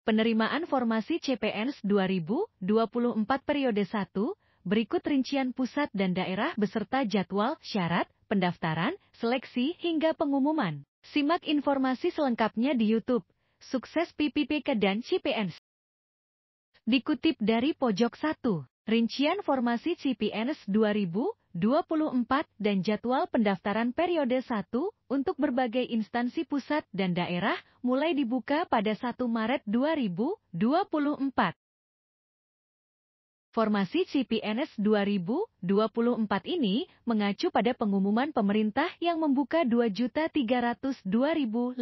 Penerimaan formasi CPNS 2024 periode 1, berikut rincian pusat dan daerah beserta jadwal, syarat, pendaftaran, seleksi, hingga pengumuman. Simak informasi selengkapnya di YouTube. Sukses PPPK dan CPNS. Dikutip dari pojok 1, rincian formasi CPNS 2024 dan jadwal pendaftaran periode 1 untuk berbagai instansi pusat dan daerah mulai dibuka pada 1 Maret 2024. Formasi CPNS 2024 ini mengacu pada pengumuman pemerintah yang membuka 2.302.543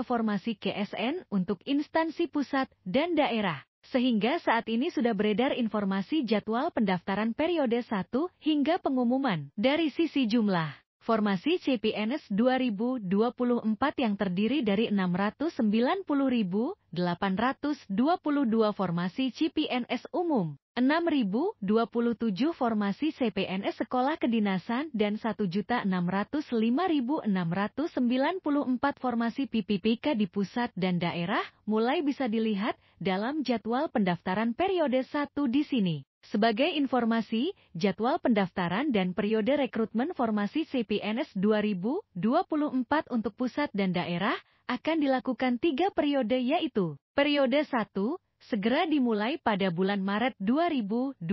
formasi KSN untuk instansi pusat dan daerah. Sehingga saat ini sudah beredar informasi jadwal pendaftaran periode 1 hingga pengumuman. Dari sisi jumlah, formasi CPNS 2024 yang terdiri dari 690.822 formasi CPNS umum, 6.027 formasi CPNS sekolah kedinasan dan 1.605.694 formasi PPPK di pusat dan daerah mulai bisa dilihat dalam jadwal pendaftaran periode 1 di sini. Sebagai informasi, jadwal pendaftaran dan periode rekrutmen formasi CPNS 2024 untuk pusat dan daerah akan dilakukan 3 periode yaitu, periode 1, segera dimulai pada bulan Maret 2024.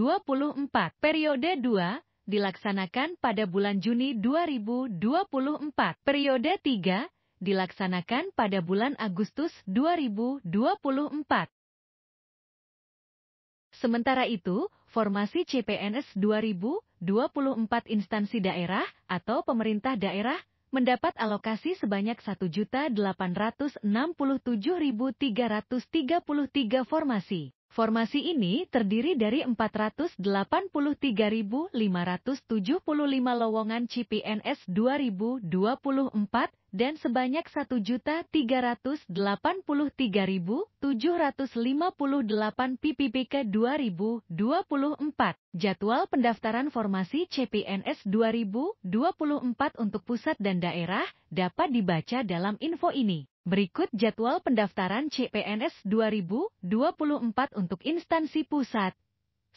Periode 2, dilaksanakan pada bulan Juni 2024. Periode 3, dilaksanakan pada bulan Agustus 2024. Sementara itu, formasi CPNS 2024 instansi daerah atau pemerintah daerah mendapat alokasi sebanyak 1.867.333 formasi. Formasi ini terdiri dari 483.575 lowongan CPNS 2024 dan sebanyak 1.383.758 PPPK 2024. Jadwal pendaftaran formasi CPNS 2024 untuk pusat dan daerah dapat dibaca dalam info ini. Berikut jadwal pendaftaran CPNS 2024 untuk instansi pusat.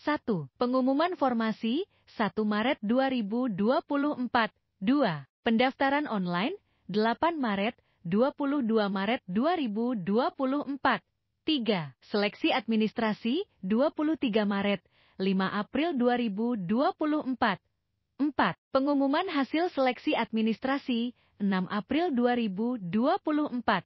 1. Pengumuman formasi 1 Maret 2024. 2. Pendaftaran online 8 Maret, 22 Maret 2024. 3. Seleksi administrasi 23 Maret, 5 April 2024. 4. Pengumuman hasil seleksi administrasi 6 April 2024.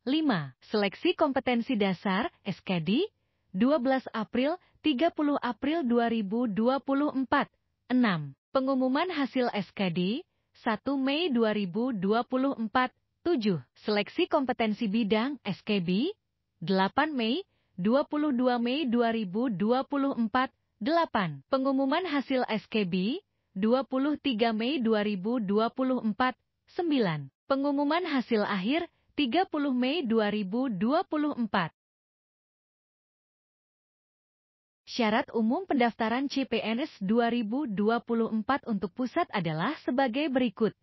5. Seleksi kompetensi dasar SKD 12 April 30 April 2024. 6. Pengumuman hasil SKD 1 Mei 2024. 7. Seleksi kompetensi bidang SKB 8 Mei 22 Mei 2024. 8. Pengumuman hasil SKB 23 Mei 2024. 9. Pengumuman hasil akhir 30 Mei 2024. Syarat umum pendaftaran CPNS 2024 untuk pusat adalah sebagai berikut.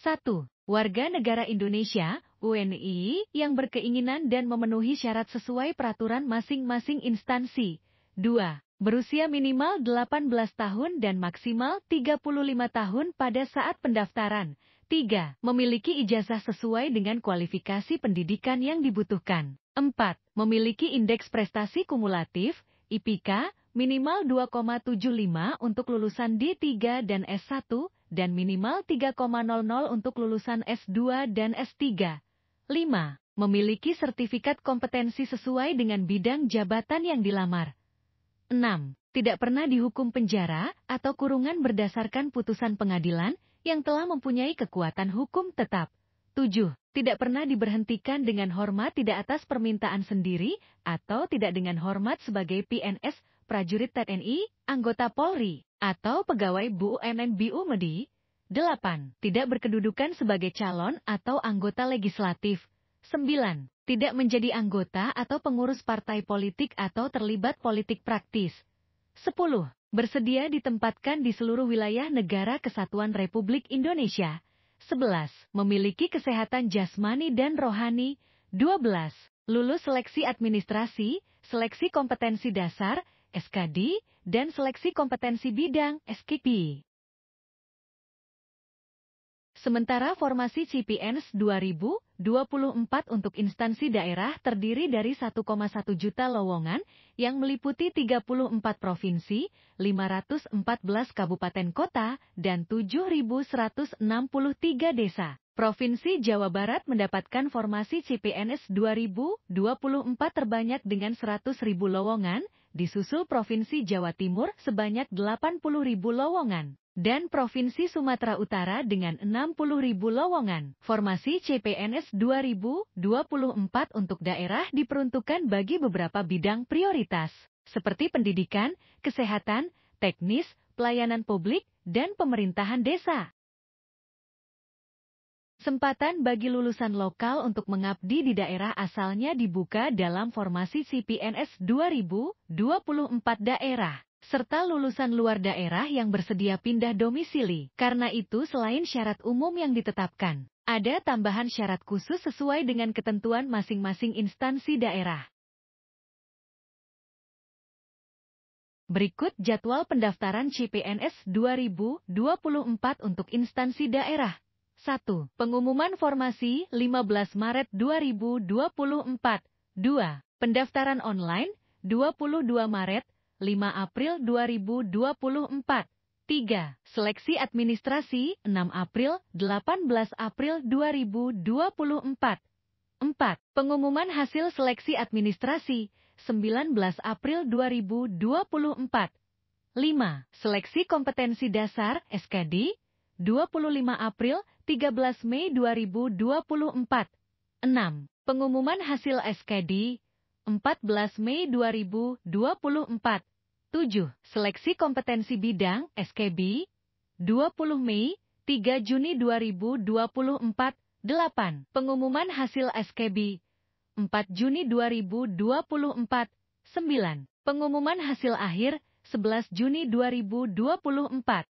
1. Warga negara Indonesia, WNI, yang berkeinginan dan memenuhi syarat sesuai peraturan masing-masing instansi. 2. Berusia minimal 18 tahun dan maksimal 35 tahun pada saat pendaftaran. 3. Memiliki ijazah sesuai dengan kualifikasi pendidikan yang dibutuhkan. 4. Memiliki indeks prestasi kumulatif, IPK, minimal 2,75 untuk lulusan D3 dan S1, dan minimal 3,00 untuk lulusan S2 dan S3. 5. Memiliki sertifikat kompetensi sesuai dengan bidang jabatan yang dilamar. 6. Tidak pernah dihukum penjara atau kurungan berdasarkan putusan pengadilan yang telah mempunyai kekuatan hukum tetap. 7. Tidak pernah diberhentikan dengan hormat tidak atas permintaan sendiri atau tidak dengan hormat sebagai PNS, prajurit TNI, anggota Polri, atau pegawai BUMN BUMD. 8. Tidak berkedudukan sebagai calon atau anggota legislatif. 9. Tidak menjadi anggota atau pengurus partai politik atau terlibat politik praktis. 10. Bersedia ditempatkan di seluruh wilayah negara Kesatuan Republik Indonesia. 11. Memiliki kesehatan jasmani dan rohani. 12. lulus seleksi administrasi, seleksi kompetensi dasar, SKD, dan seleksi kompetensi bidang, SKP. Sementara formasi CPNS 2024 untuk instansi daerah terdiri dari 1,1 juta lowongan yang meliputi 34 provinsi, 514 kabupaten kota, dan 7.163 desa. Provinsi Jawa Barat mendapatkan formasi CPNS 2024 terbanyak dengan 100.000 lowongan, disusul Provinsi Jawa Timur sebanyak 80.000 lowongan, dan Provinsi Sumatera Utara dengan 60.000 lowongan. Formasi CPNS 2024 untuk daerah diperuntukkan bagi beberapa bidang prioritas, seperti pendidikan, kesehatan, teknis, pelayanan publik, dan pemerintahan desa. Kesempatan bagi lulusan lokal untuk mengabdi di daerah asalnya dibuka dalam formasi CPNS 2024 daerah, serta lulusan luar daerah yang bersedia pindah domisili. Karena itu, selain syarat umum yang ditetapkan, ada tambahan syarat khusus sesuai dengan ketentuan masing-masing instansi daerah. Berikut jadwal pendaftaran CPNS 2024 untuk instansi daerah. 1. Pengumuman formasi 15 Maret 2024. 2. Pendaftaran online 22 Maret, 5 April 2024. 3. Seleksi administrasi 6 April, 18 April 2024. 4. Pengumuman hasil seleksi administrasi 19 April 2024. 5. Seleksi kompetensi dasar SKD 25 April, 13 Mei 2024. 6. Pengumuman hasil SKD 14 Mei 2024. 7. Seleksi kompetensi bidang SKB 20 Mei, 3 Juni 2024. 8. Pengumuman hasil SKB 4 Juni 2024. 9. Pengumuman hasil akhir 11 Juni 2024.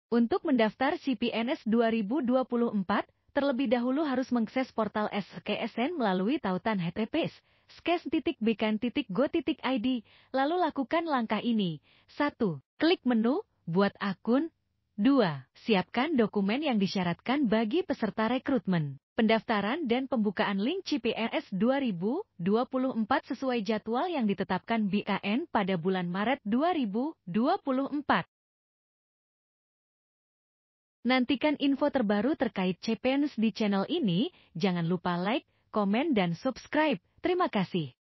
Untuk mendaftar CPNS 2024, terlebih dahulu harus mengakses portal SKSN melalui tautan https://skes.bkan.go.id, lalu lakukan langkah ini. 1. Klik menu, buat akun. 2. Siapkan dokumen yang disyaratkan bagi peserta rekrutmen. Pendaftaran dan pembukaan link CPNS 2024 sesuai jadwal yang ditetapkan BKN pada bulan Maret 2024. Nantikan info terbaru terkait CPNS di channel ini, jangan lupa like, komen, dan subscribe. Terima kasih.